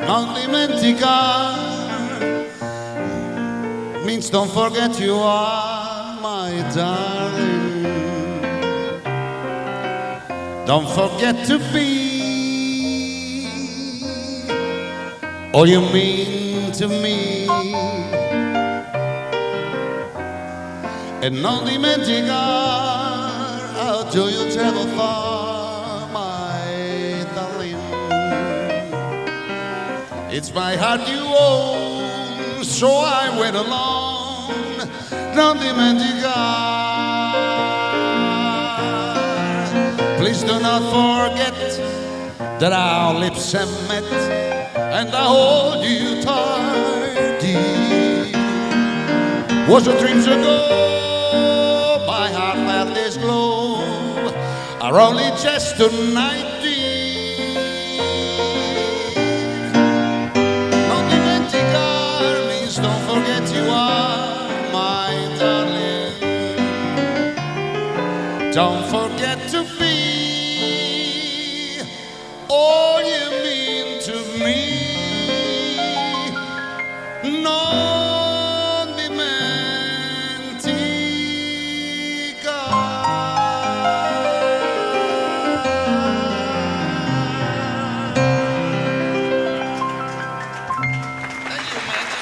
Non dimenticare means don't forget you are my darling. Don't forget to be all you mean to me. And non dimenticare how do you travel far, my darling. It's my heart you own, so I went alone. Non dimenticare. Please do not forget that our lips have met, and I hold you tight. Was a dreams ago, my heart felt this glow, are only just tonight. Don't forget you are my darling. Don't forget.